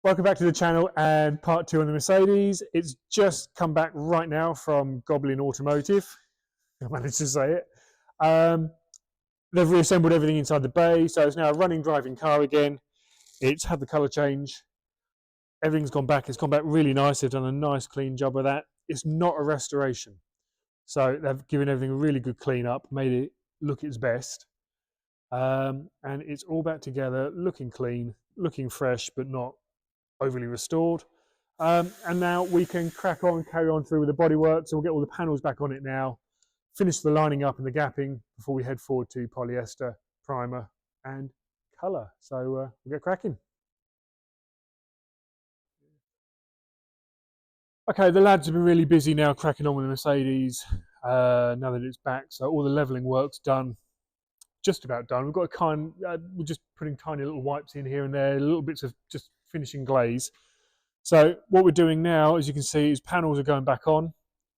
Welcome back to the channel and part 2 on the Mercedes. It's just come back right now from Goblin Automotive. I managed to say it. They've reassembled everything inside the bay, so it's now a running, driving car again. It's had the colour change. Everything's gone back. It's gone back really nice. They've done a nice, clean job of that. It's not a restoration. So they've given everything a really good clean up, made it look its best. And it's all back together, looking clean, looking fresh, but not overly restored. And now we can crack on, carry on through with the bodywork. So we'll get all the panels back on it now, finish the lining up and the gapping before we head forward to polyester, primer and colour. So we'll get cracking. Okay, the lads have been really busy now cracking on with the Mercedes now that it's back. So all the levelling work's done, just about done. We've got we're just putting tiny little wipes in here and there, little bits of just finishing glaze. So what we're doing now, as you can see, is panels are going back on.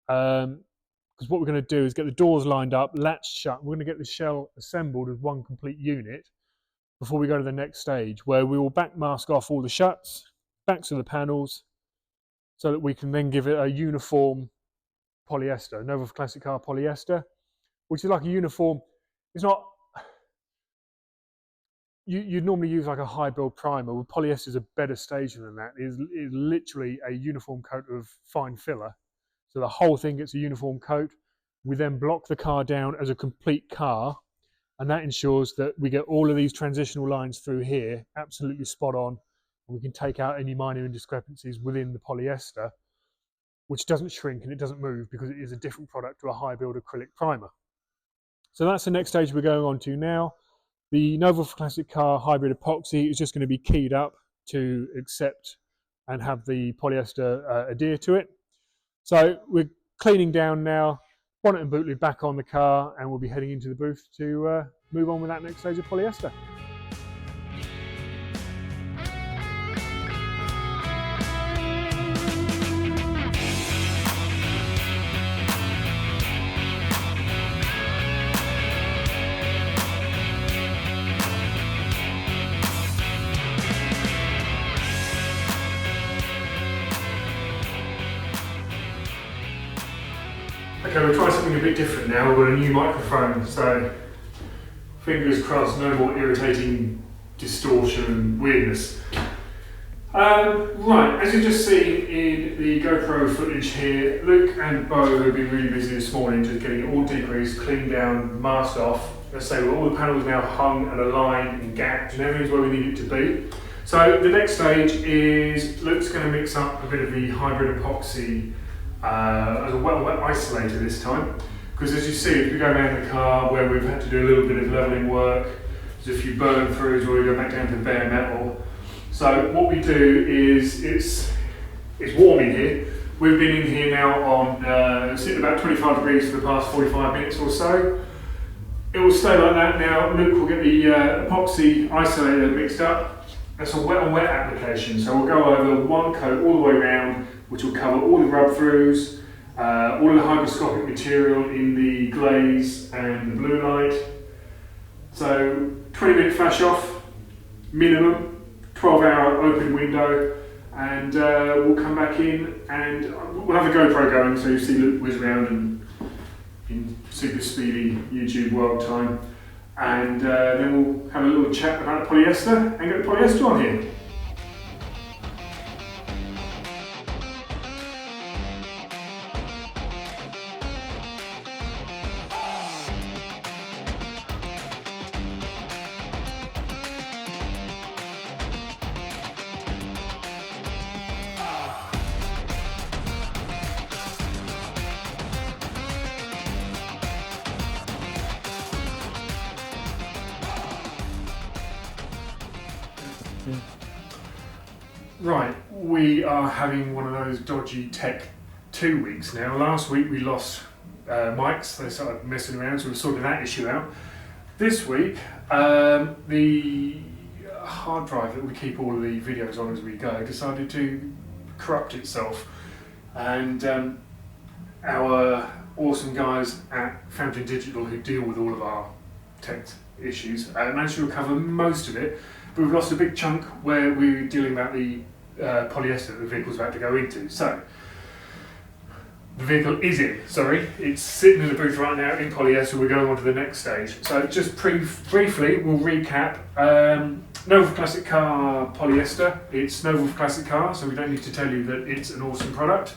Because what we're going to do is get the doors lined up, latched shut. We're going to get the shell assembled as one complete unit before we go to the next stage, where we will back mask off all the shuts, backs of the panels, so that we can then give it a uniform polyester, Novol For Classic Car polyester, which is like a uniform. It's not. You'd normally use like a high build primer. Well, polyester is a better stage than that. It is literally a uniform coat of fine filler. So the whole thing gets a uniform coat. We then block the car down as a complete car, and that ensures that we get all of these transitional lines through here absolutely spot on, and we can take out any minor indiscrepancies within the polyester, which doesn't shrink and it doesn't move because it is a different product to a high build acrylic primer. So that's the next stage we're going on to now. The Novol For Classic Car hybrid epoxy is just going to be keyed up to accept and have the polyester adhere to it. So we're cleaning down now, bonnet and boot lid back on the car, and we'll be heading into the booth to move on with that next stage of polyester. Okay, we'll try something a bit different now. We've got a new microphone, so fingers crossed, no more irritating distortion and weirdness. Right, as you just seen in the GoPro footage here, Luke and Bo have been really busy this morning just getting it all degreased, cleaned down, masked off. Let's say well, all the panels now hung and aligned and gapped and everything's where we need it to be. So the next stage is Luke's going to mix up a bit of the hybrid epoxy as a wet isolator this time, because as you see, as we go around the car where we've had to do a little bit of levelling work, there's a few burn throughs where we go back down to bare metal. So what we do is, it's warm in here. We've been in here now on sitting about 25 degrees for the past 45 minutes or so. It will stay like that now. Luke will get the epoxy isolator mixed up. That's a wet on wet application, so we'll go over one coat all the way around, which will cover all the rub throughs, all of the hygroscopic material in the glaze and the blue light. So 20-minute flash off, minimum, 12-hour open window, and we'll come back in and we'll have a GoPro going so you see Luke whiz around and in super speedy YouTube world time. And then we'll have a little chat about the polyester and get the polyester on here. Right, we are having one of those dodgy tech 2 weeks now. Last week we lost mics, they started messing around, so we sorted that issue out. This week, the hard drive that we keep all of the videos on as we go decided to corrupt itself, and our awesome guys at Fountain Digital, who deal with all of our tech issues, managed to recover most of it, but we've lost a big chunk where we're dealing about the polyester that the vehicle's about to go into. So the vehicle is in, it's sitting in the booth right now in polyester. We're going on to the next stage. So just briefly, we'll recap. Novol For Classic Car Polyester. It's Novol For Classic Car, so we don't need to tell you that it's an awesome product.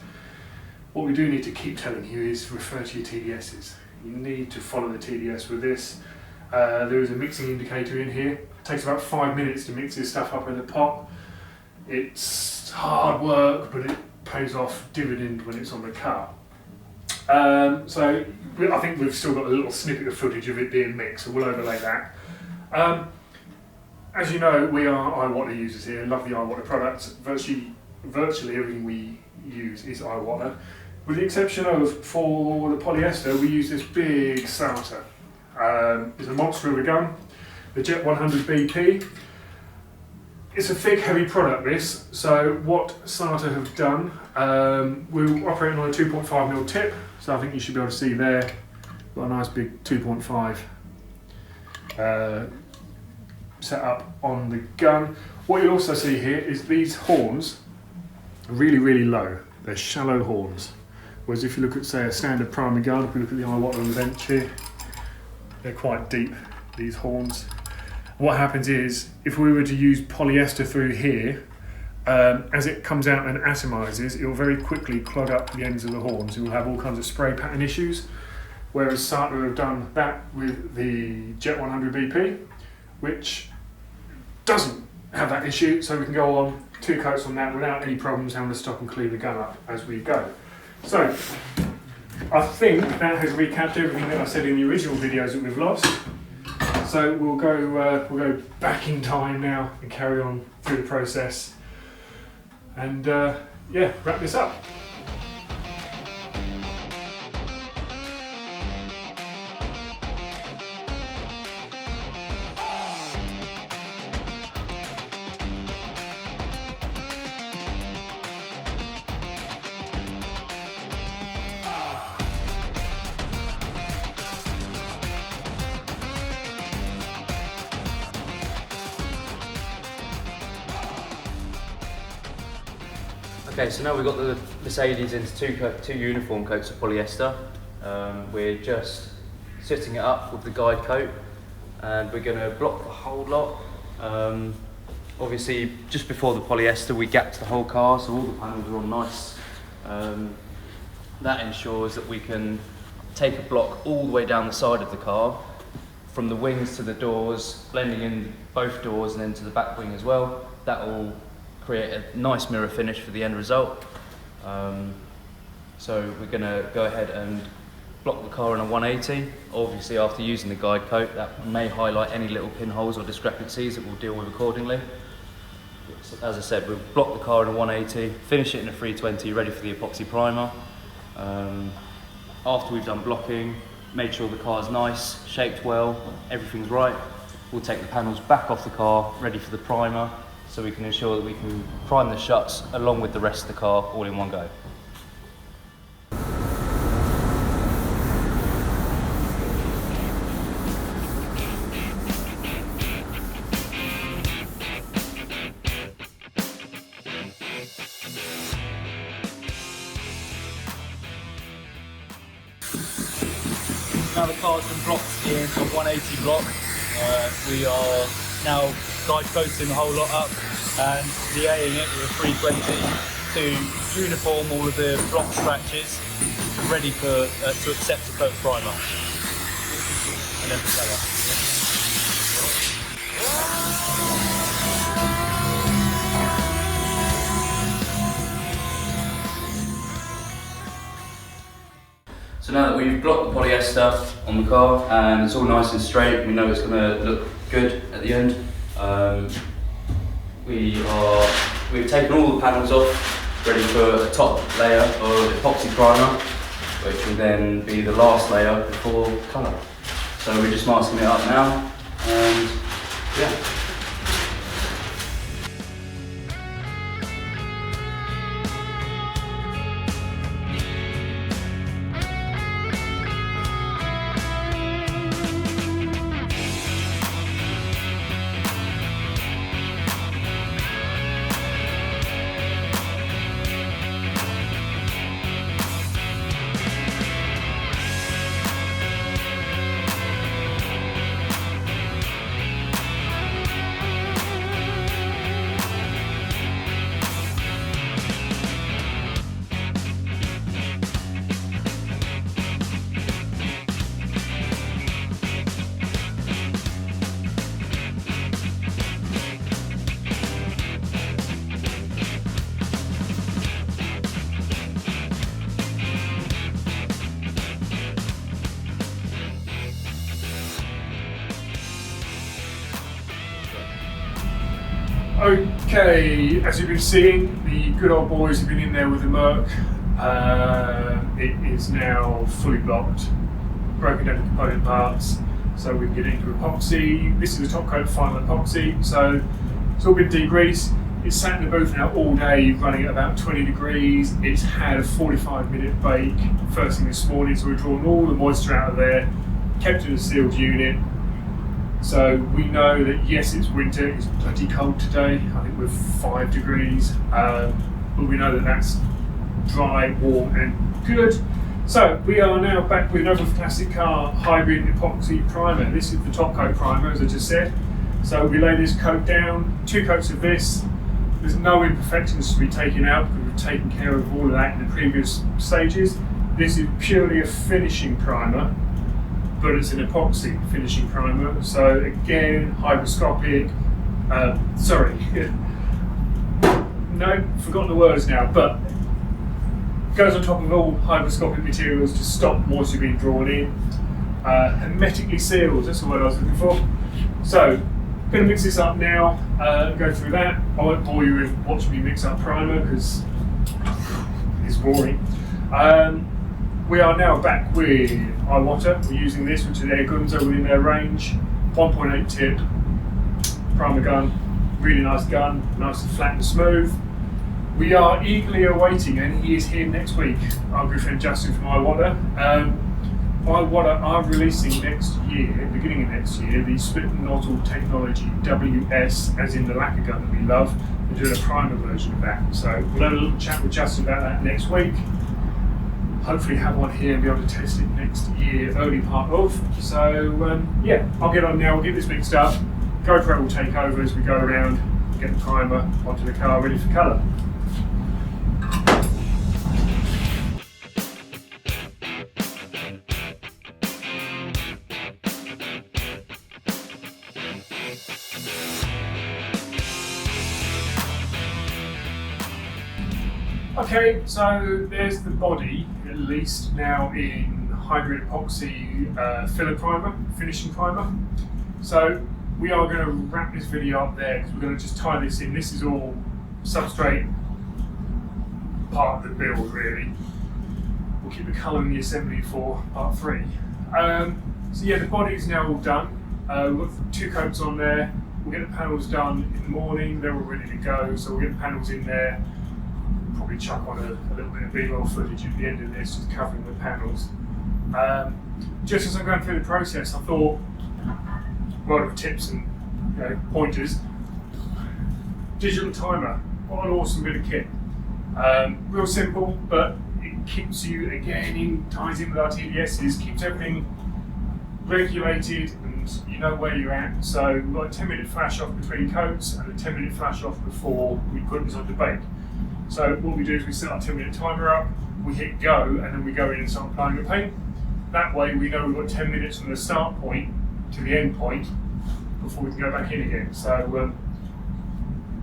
What we do need to keep telling you is refer to your TDSs. You need to follow the TDS with this. There is a mixing indicator in here. It takes about 5 minutes to mix this stuff up in the pot. It's hard work, but it pays off dividend when it's on the car. So I think we've still got a little snippet of footage of it being mixed, so we'll overlay that. As you know, we are iWater users here, love the iWater products. Virtually everything we use is iWater. With the exception of, for the polyester, we use this big starter. It's a monster of a gun, the Jet 100 BP. It's a thick, heavy product, this. So what Starter have done, we're operating on a 2.5mm tip, so I think you should be able to see there, got a nice big 2.5 set up on the gun. What you'll also see here is these horns are really, really low. They're shallow horns. Whereas if you look at, say, a standard primary gun, if we look at the iWater on the bench here, they're quite deep, these horns. What happens is, if we were to use polyester through here, as it comes out and atomizes, it will very quickly clog up the ends of the horns. You will have all kinds of spray pattern issues. Whereas Sartre have done that with the Jet 100 BP, which doesn't have that issue, so we can go on 2 coats on that without any problems having to stop and clean the gun up as we go. So, I think that has recapped everything that I said in the original videos that we've lost. So we'll go back in time now and carry on through the process, and yeah, wrap this up. Okay, so now we've got the Mercedes into two uniform coats of polyester. We're just sitting it up with the guide coat, and we're going to block the whole lot. Obviously, just before the polyester, we gapped the whole car, so all the panels are all nice. That ensures that we can take a block all the way down the side of the car, from the wings to the doors, blending in both doors and then to the back wing as well. That will create a nice mirror finish for the end result. So we're going to go ahead and block the car in a 180. Obviously, after using the guide coat, that may highlight any little pinholes or discrepancies that we'll deal with accordingly. So, as I said, we'll block the car in a 180, finish it in a 320, ready for the epoxy primer. After we've done blocking, made sure the car's nice, shaped well, everything's right, we'll take the panels back off the car, ready for the primer, so we can ensure that we can prime the shuts along with the rest of the car all in one go. Now the car's been blocked in a 180 block. We are now guide coating the whole lot up and DAing it with a 320 to uniform all of the block scratches, ready for to accept the coat primer. And then propeller. So now that we've blocked the polyester on the car and it's all nice and straight, we know it's going to look good at the end. We've taken all the panels off, ready for a top layer of epoxy primer, which will then be the last layer before colour. So we're just masking it up now, and yeah. Okay, as you've been seeing, the good old boys have been in there with the Merc. It is now fully blocked, broken down to component parts, so we can get into epoxy. This is the top coat final epoxy, so it's all been degreased. It's sat in the booth now all day, running at about 20 degrees. It's had a 45-minute bake first thing this morning, so we've drawn all the moisture out of there, kept it in a sealed unit. So we know that yes, it's winter, it's bloody cold today. I think we're 5 degrees, but we know that that's dry, warm and good. So we are now back with Novol For Classic Car Hybrid Epoxy Primer. This is the top coat primer, as I just said. So we lay this coat down, 2 coats of this. There's no imperfections to be taken out because we've taken care of all of that in the previous stages. This is purely a finishing primer, but it's an epoxy finishing primer. So again, hygroscopic, sorry, no, forgotten the words now, but goes on top of all hygroscopic materials to stop moisture being drawn in. Hermetically sealed, that's the word I was looking for. So, going to mix this up now, go through that. I won't bore you with watching me mix up primer because it's boring. We are now back with Iwata. We're using this, which is their Gunzo within their range. 1.8 tip primer gun, really nice gun, nice and flat and smooth. We are eagerly awaiting, and he is here next week, our good friend Justin from Iwata. Iwata are releasing next year, beginning of next year, the split nozzle technology WS, as in the lacquer gun that we love. They're doing a primer version of that. So we'll have a little chat with Justin about that next week. Hopefully have one here and be able to test it next year, early part of. So yeah, I'll get on now, we'll get this mixed up. GoPro will take over as we go around, get the primer onto the car ready for colour. Okay, so there's the body, at least now in hybrid epoxy filler primer, finishing primer. So we are going to wrap this video up there because we're going to just tie this in. This is all substrate part of the build really. We'll keep the colour in the assembly for part 3. So yeah, the body is now all done. We've got 2 coats on there. We'll get the panels done in the morning, they're all ready to go, so we'll get the panels in there. Probably chuck on a little bit of B-roll footage at the end of this, just covering the panels. Just as I'm going through the process, I thought, well, of tips and pointers. Digital timer, what an awesome bit of kit. Real simple, but it keeps you, again, ties in with our TDSs, keeps everything regulated and you know where you're at. So we've got a 10-minute flash off between coats and a 10-minute flash off before we put this on the bake. So what we do is we set our 10-minute timer up, we hit go, and then we go in and start applying the paint. That way we know we've got 10 minutes from the start point to the end point before we can go back in again. So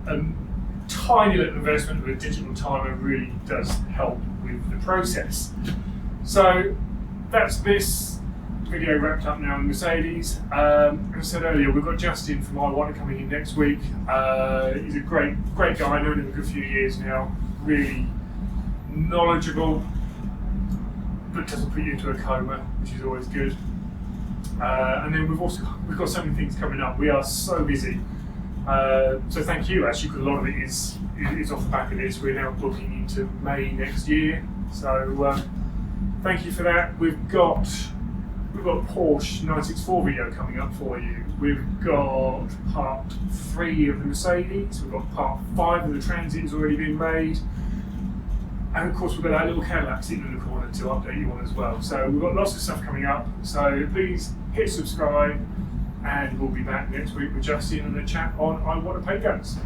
a tiny little investment with a digital timer really does help with the process. So that's this video wrapped up now in Mercedes. As I said earlier, we've got Justin from Iwata coming in next week. He's a great guy, I've known him a good few years now, really knowledgeable, but doesn't put you into a coma, which is always good. And then we've got so many things coming up. We are so busy. So thank you actually, because a lot of it is off the back of this. We're now looking into May next year. So thank you for that. We've got a Porsche 964 video coming up for you. We've got part 3 of the Mercedes. We've got part 5 of the Transit has already been made. And of course we've got that little Cadillac sitting in the corner to update you on as well. So we've got lots of stuff coming up. So please hit subscribe and we'll be back next week with Justin and a chat on Iwata paint guns.